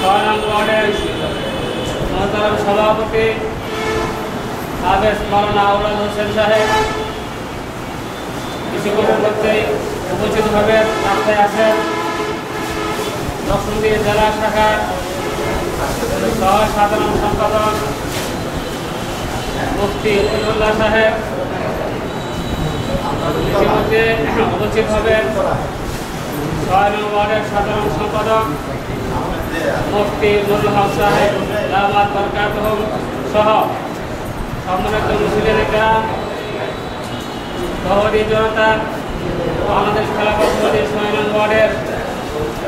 6 নং ওয়ার্ডের মহতারাম সভাপতি হাফেজ মাওলানা আওলাদ হোসেন সাহেব কিছুক্ষণের মধ্যেই উপস্থিত হবে রাস্তায় আছেন। নরসিংদী জেলা শাখার সাধারণ সম্পাদক মুফতি উল্লাহ সাহেব ইতিমধ্যে উপস্থিত হবেন। 6 নং ওয়ার্ডের সাধারণ সম্পাদক মুফতি নুরুল হক সাহেব দামাত বরকাতুহুম সহ সম্মানিত মুসলিম একরাম, গহরি জনতা, বাংলাদেশ খেলাফত সমিতির 6 নং ওয়ার্ডের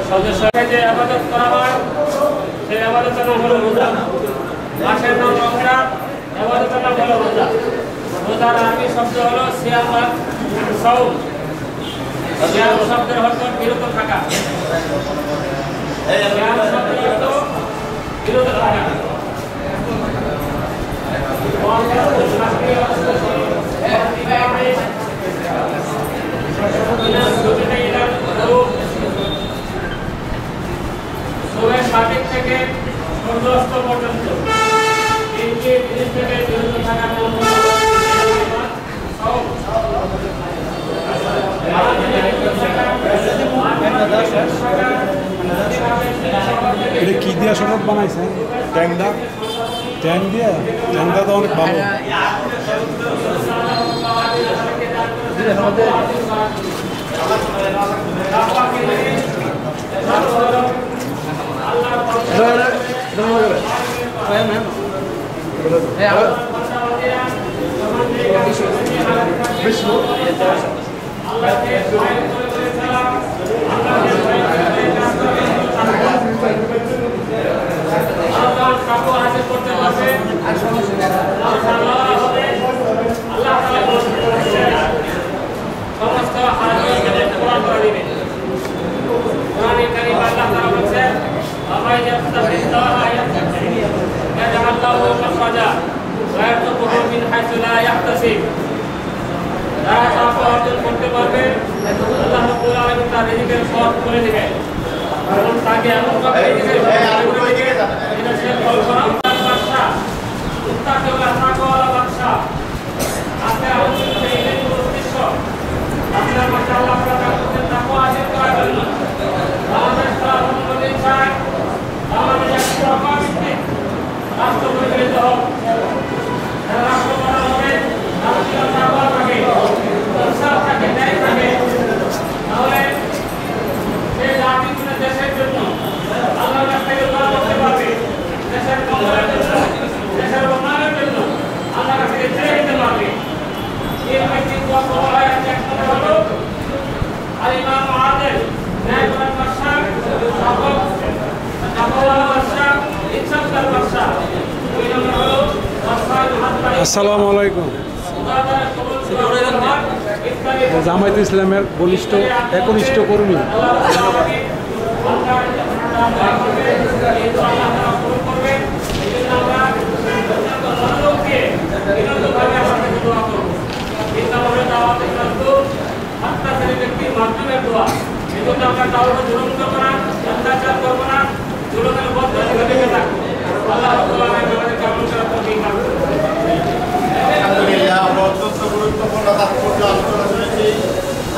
সদস্যকে যে আবাদত করা হয় সেই আবাদতের নাম হলো রোজা। মাসের নাম রমজান, আবাদতের নাম হলো রোজা। রোজার আরবি শব্দ হলো সিয়াম বা সাওম। সিয়াম শব্দের অর্থ বিরত থাকা। সিয়াম শব্দের অর্থ বিরত থাকা। সঠিক থেকে সূর্যাস্ত পর্যন্ত তিনটি জিনিস থেকে বিরত থাকার জন্য এটা কি দিয়া সনদ বানাইছেন? ট্যাংদা দিয়া ট্যাংদা তো অনেক ভালো। অর্জন করতে পারবে আল্লাহ রাব্বুল আলামিন তার রিজিকের সওয়াব করে দিবেন এবং তাকে এমন ভাবে রিজিকের এটা সে ফল করা বাদশা মুত্তাকি ওয়া তাকওয়ালা বাদশা আছে আমাদের এই উদ্দেশ্য আপনার মধ্যে আল্লাহ তাআলা তাকওয়া অর্জন করার জন্য আমাদের সারা অনুমতি চাই। আমাদের একটা অপাবিত্তি রাষ্ট্র পরিচালিত হোক, রাষ্ট্র করা হবে রাষ্ট্রীয় তাকওয়া থাকে, ইনসাফ থাকে, ন্যায় থাকে, তাহলে সেই জাতিগুলো দেশের জন্য আল্লাহর কাছ থেকে দোয়া করতে পারবে, দেশের কল্যাণের জন্য, দেশের উন্নয়নের জন্য আল্লাহর কাছ থেকে চেয়ে নিতে পারবে। এই ব্যক্তি দোয়া করা হয় এক নম্বর হলো আল ইমাম আদেল, ন্যায়পরায়ণ বাদশা, তাকওয়াওয়ালা বাদশা, ইনসাফদার বাদশা। দুই নম্বর হলো আসসালামু আলাইকুম। জামায়াতে ইসলামের বলিষ্ঠ একনিষ্ঠ কর্মী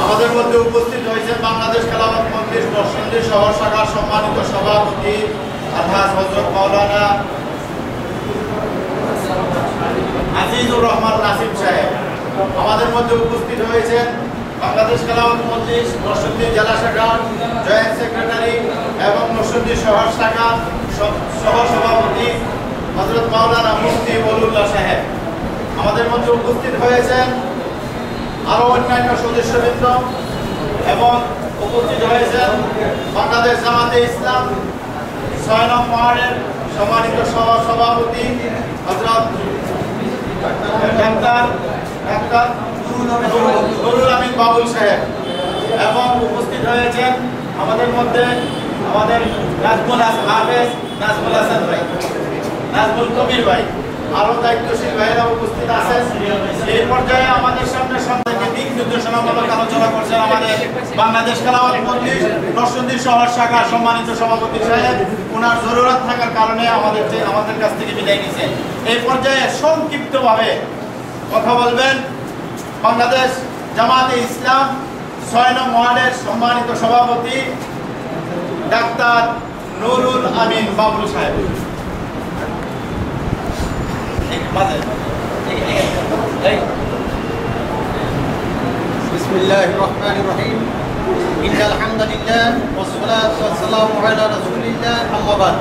আমাদের মধ্যে উপস্থিত হয়েছেন বাংলাদেশ খেলাফত মজলিস নরসিংদী শহর শাখার সম্মানিত সভাপতি আলহাজ হযরত মাওলানা আজিজুর রহমান নাসিম সাহেব। আমাদের মধ্যে উপস্থিত হয়েছেন বাংলাদেশ খেলাফত মজলিস নরসিংদী জেলা শাখার জয়েন্ট সেক্রেটারি এবং নরসিংদী শহর শাখার সহ সভাপতি হযরত মাওলানা মুফতি উল্লাহ সাহেব। আমাদের মধ্যে উপস্থিত হয়েছেন আরো অন্যান্য সদস্যবৃন্দ এবং উপস্থিত হয়েছেন বাংলাদেশ জামাতে ইসলাম 6 নং ওয়ার্ডের সম্মানিত সভাপতি হযরত ডাক্তার নুরুল আমিন বাবুল সাহেব এবং উপস্থিত হয়েছেন আমাদের মধ্যে আমাদের নাজমুল হাসান ভাই, নাজমুল কবির ভাই আরো দায়িত্বশীল ভাইয়েরা উপস্থিত আছেন। এই পর্যায়ে আমাদের সামনে সন্তানকে দিক নির্দেশনামূলক আলোচনা করছেন আমাদের বাংলাদেশ খেলাওয়াত মজলিস নরসিংদী শহর শাখার সম্মানিত সভাপতি সাহেব। ওনার জরুরত থাকার কারণে আমাদের কাছ থেকে বিদায় নিয়েছেন। এই পর্যায়ে সংক্ষিপ্তভাবে কথা বলবেন বাংলাদেশ জামাতে ইসলাম ৬ নং ওয়ার্ডের সম্মানিত সভাপতি ডাক্তার নুরুল আমিন বাবুল সাহেব। বিসমিল্লাহির রহমানির রহিম ইন্নাল হামদালিল্লাহ ওয়াস সালাতু ওয়াস সালামু আলা রাসূলিল্লাহ আম্মা বাদ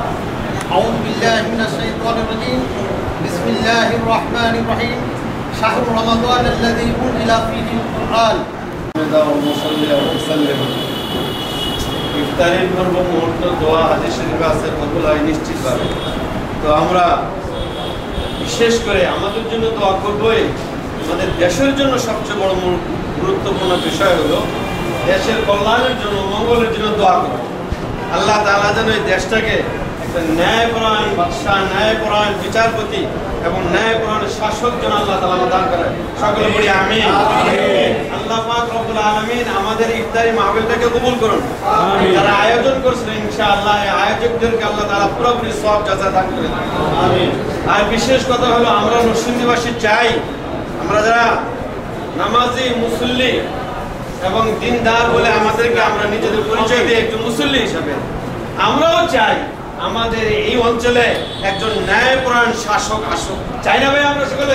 আউযু বিল্লাহি মিনাশ শাইতানির রাজীম বিসমিল্লাহির রহমানির রহিম শাহরু রমাদান আল্লাযী উনজিলা ফীহিল কুরআন ইফতারের পূর্ব মুহূর্ত দোয়া হাদিস শরীফে আছে কবুল হয় নিশ্চিতভাবে। তো আমরা বিশেষ করে আমাদের জন্য দোয়া করবই। আমাদের দেশের জন্য সবচেয়ে বড় গুরুত্বপূর্ণ বিষয় হলো দেশের কল্যাণের জন্য মঙ্গলের জন্য দোয়া করব। আল্লাহ তাআলা যেন এই দেশটাকে একটা ন্যায়পরায়ণ বাদশাহ, ন্যায়পরায়ণ বিচারপতি এবং ন্যায়পরায়ণ শাসক যেন আল্লাহ তাআলা দান করেন। সকলে বলি আমিন। আল্লাহ পাক রব্বুল আলামিন আমাদের ইফতারি মাহফিলটাকে কবুল করুন। যারা আয়োজন করছেন ইনশাআল্লাহ এই আয়োজকদেরকে আল্লাহ তাআলা পুরোপুরি সওয়াব জাযা দান করেন। আমিন। আর বিশেষ কথা হলো আমরা নরসিংদীবাসী চাই, আমরা যারা নামাজি মুসল্লি এবং দিনদার বলে আমাদেরকে আমরা নিজেদের পরিচয় দিয়ে একটু মুসল্লি হিসাবে আমরাও চাই আমাদের এই অঞ্চলে একজন ন্যায়পরায়ণ শাসক আসুক। চাই না ভাই আমরা সকলে?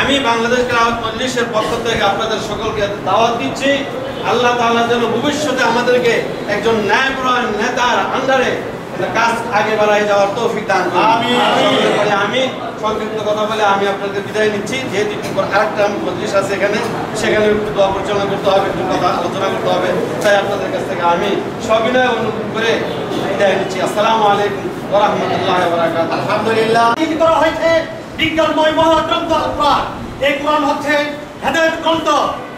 আমি বাংলাদেশ খেলাওয়াত মজলিসের পক্ষ থেকে আপনাদের সকলকে দাওয়াত দিচ্ছি, আল্লাহ তাআলা যেন ভবিষ্যতে আমাদেরকে একজন ন্যায়পরায়ণ নেতার আন্ডারে কাজ আগে বাড়ায় যাওয়ার তৌফিক দান করুন। আমি সংক্ষিপ্ত কথা বলে আমি আপনাদের বিদায় নিচ্ছি। যেহেতু আরেকটা মজলিস আছে এখানে, সেখানে একটু দোয়া পরিচালনা করতে হবে, একটু কথা আলোচনা করতে হবে, তাই আপনাদের কাছ থেকে আমি সবিনয় অনুরোধ করে বিদায় নিচ্ছি। আসসালামু আলাইকুম ওয়া রাহমাতুল্লাহি ওয়া বারাকাতুহু। আলহামদুলিল্লাহ। করা হয়েছে বিজ্ঞানময় মহাগ্রন্থ আল কোরআন। এই কোরআন হচ্ছে হেদায়েত গ্রন্থ,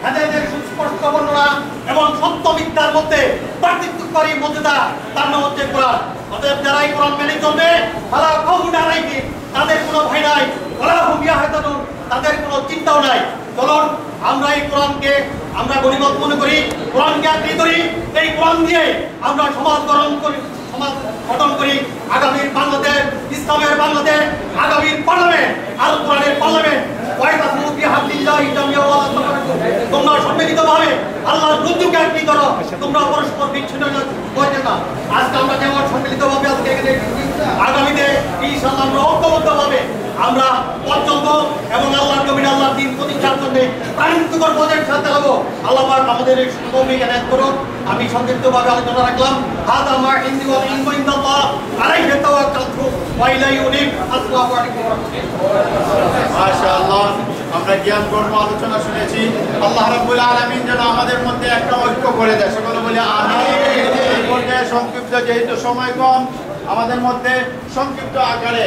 হেদায়েতের সুস্পষ্ট বর্ণনা এবং সত্য মিথ্যার মধ্যে পার্থক্যকারী মর্যাদা, তার নাম হচ্ছে কোরআন। অতএব যারা এই কোরআন মেনে চলবে ফালা খাউফুন আলাইহিম, তাদের কোনো ভয় নাই, ওয়ালা হুম ইয়াহজানুন, তাদের কোনো চিন্তাও নাই। চলুন আমরা এই কোরআনকে আমরা গরিবত মনে করি, কোরআনকে আঁকড়ে ধরি, এই কোরআন দিয়ে আমরা সমাজ গঠন করি। আগামীর বাংলাদেশ, ইসলামের বাংলাদেশ, আগামীর পার্লামেন্ট, আল কোরআনের পার্লামেন্ট। তোমরা সম্মিলিতভাবে আল্লাহর রজ্জুকে আঁকড়ে ধরো, তোমরা পরস্পর বিচ্ছিন্ন করবে না। আজকে আমরা যেমন সম্মিলিতভাবে আজকে এখানে, আগামীতে ইনশাআল্লাহ আমরা ঐক্যবদ্ধভাবে আমরা পর্যন্ত এবং আল্লাহর নবীর আল্লাহর দ্বীন প্রতিষ্ঠার জন্য প্রাণান্তকর পদের সাথে হবো। আল্লাহ পাক আমাদের এই সুকৌমিক এনায়েত করুন। আমি সংক্ষিপ্তভাবে আলোচনা রাখলাম। হাদা মা ইনদি ওয়া ইলমু ইনদাল্লাহ আলাইহি তাওয়াক্কালতু ওয়া ইলাইহি উনীব। আসসালামু আলাইকুম ওয়া রাহমাতুল্লাহ। মাশাআল্লাহ, আমরা জ্ঞানপূর্ণ আলোচনা শুনেছি। আল্লাহ রাব্বুল আলামিন যেন আমাদের মধ্যে একটা ঐক্য করে দেয়। সকলে বলি আমিন। এই পর্যায়ে সংক্ষিপ্ত, যেহেতু সময় কম, আমাদের মধ্যে সংক্ষিপ্ত আকারে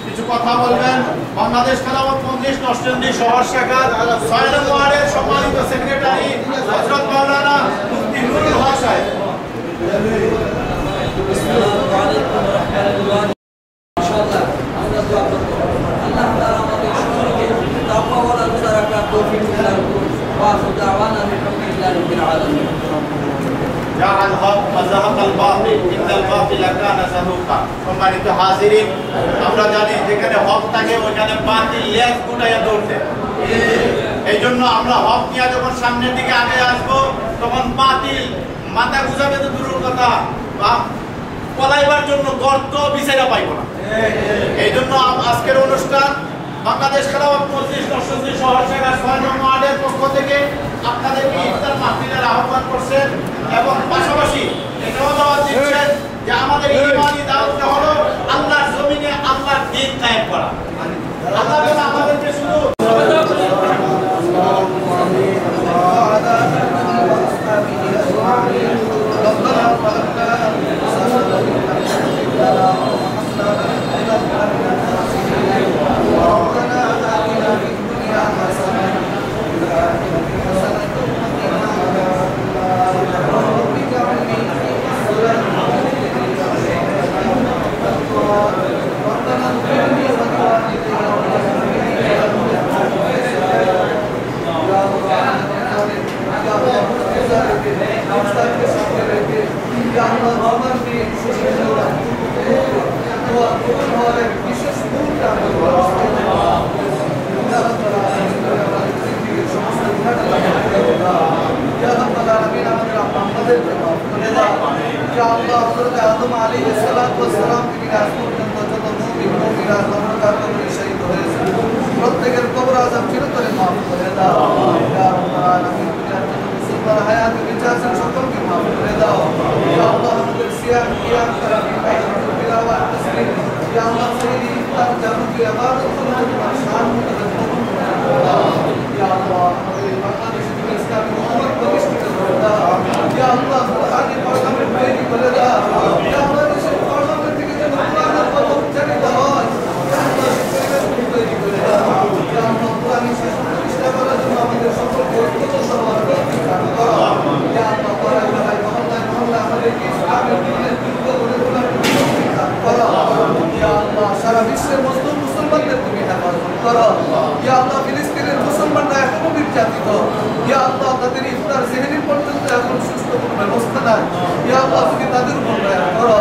কিছু কথা বলবেন বাংলাদেশ খেলাওয়াত মজলিস নরসিংদী শহর শাখার ৬ নং ওয়ার্ডের সম্মানিত সেক্রেটারি হযরত মাওলানা মুফতি নুরুল হক সাহেব। জাআল হক ওয়া যাহাকাল বাতিল ইন্নাল বাতিলা কানা যাহুকা। সম্মানিত হাজিরিন, আমরা জানি যেখানে হক থাকে ওখানে বাতিল লেজ গুটাইয়া দৌড়ছে। এই জন্য আমরা হক নিয়ে যখন সামনের দিকে আগে আসবো তখন বাতিল মাথা গুজাবে তো দূরের কথা, পলাইবার জন্য গর্ত বিচারা পাইব না। এই জন্য আজকের অনুষ্ঠান বাংলাদেশ খেলাওয়াত মজলিস নরসিংদী শহর শাখার ৬ নং ওয়ার্ডের পক্ষ থেকে আপনাদেরকে ইফতার মাহফিলের আহ্বান করছেন এবং পাশাপাশি এটাও দাওয়াত দিচ্ছেন যে আমাদের ঈমানি দাওয়াতটা হলো আল্লাহর জমিনে আল্লাহর দ্বীন কায়েম করা। আল্লাহ যেন আমাদেরকে শুধু কবুল হওয়ার এক বিশেষ মুহূর্তে আমরা অবস্থায় সমস্ত আমাদেরকে মাফ করে দাও। ইয়া আল্লাহ হযরত আদম আলাইহিস সালাতু ওয়াস সালাম থেকে আজ পর্যন্ত যত মুমিন মুমিনাত কবরগার কবরে শহীদ হয়েছে প্রত্যেকের কবর আযাব চিরতরে মাফ করে দাও। ইয়া রাব্বাল আলামিন মুসলমান হায়াতে বেঁচে আছেন সকলকে মাফ করে দাও। ইয়া আল্লাহ আমাদের সিয়াম কিয়াম তারাবি তিলাওয়াত তাসবিহ ইয়া আল্লাহ সাইয়্যিদি ইফতার জামুকি ইবাদত তোমার শান মুকদ্দাস কবুল করে দাও। ইয়া আল্লাহ আমাদের বাংলাদেশে ইসলামী উম্মত প্রতিষ্ঠিত করে দাও। ইয়া আল্লাহ কোরআনি পার্লামেন্ট তৈরি করে দাও। ইয়া আল্লাহ দেশের পার্লামেন্ট থেকে যেন কোরআনের কথা উচ্চারিত হয়, ইয়া আল্লাহ সেই পরিবেশ তৈরি করে দাও। ইয়া আল্লাহ কোরআনি শাসন প্রতিষ্ঠা করার জন্য আমাদের সকলকে ঐক্যবদ্ধ হওয়ার তৌফিক দান করো। ইয়া আল্লাহ পাড়ায় পাড়ায় মহল্লায় মহল্লায় আমাদেরকে ইসলামের দ্বীনের দুর্গ গড়ে তোলার তৌফিক দান করো। ইয়া আল্লাহ সারা বিশ্বের মুসলিম মুসলমানদের তুমি হেফাজত করো। ইয়া আল্লাহ ফিলিস্তিনের মুসলমানরা এখনো নির্যাতিত। ইয়া আল্লাহ তাদের ইফতার সেহরি পর্যন্ত এখন সুস্থ কোনো ব্যবস্থা নাই। ইয়া আল্লাহ তুমি তাদের উপর দয়া করো।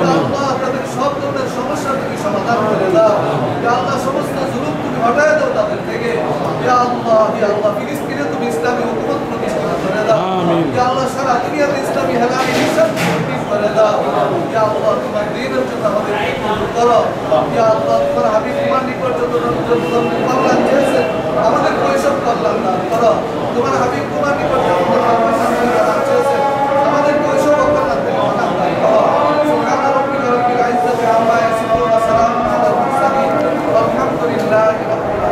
ইয়া আল্লাহ তাদের সব ধরনের সমস্যা তুমি সমাধান করে দাও। ইয়া আল্লাহ সমস্ত জুলুম তুমি হটায় দাও তাদের থেকে। ইয়া আল্লাহ ফিলিস্তিনে তুমি ইসলামী হুকুমত প্রতিষ্ঠা করে দাও। ইয়া আল্লাহ সারা দুনিয়াতে ইসলামী হেলালি হিসাব করে দাও। ইয়া আল্লাহ তোমার দ্বীনের জন্য আমাদের কবুল করো। ইয়া আল্লাহ তোমার হাবিব তোমার নিকট যত কল্যাণ চেয়েছেন আমাদের কৈশোর কল্যাণ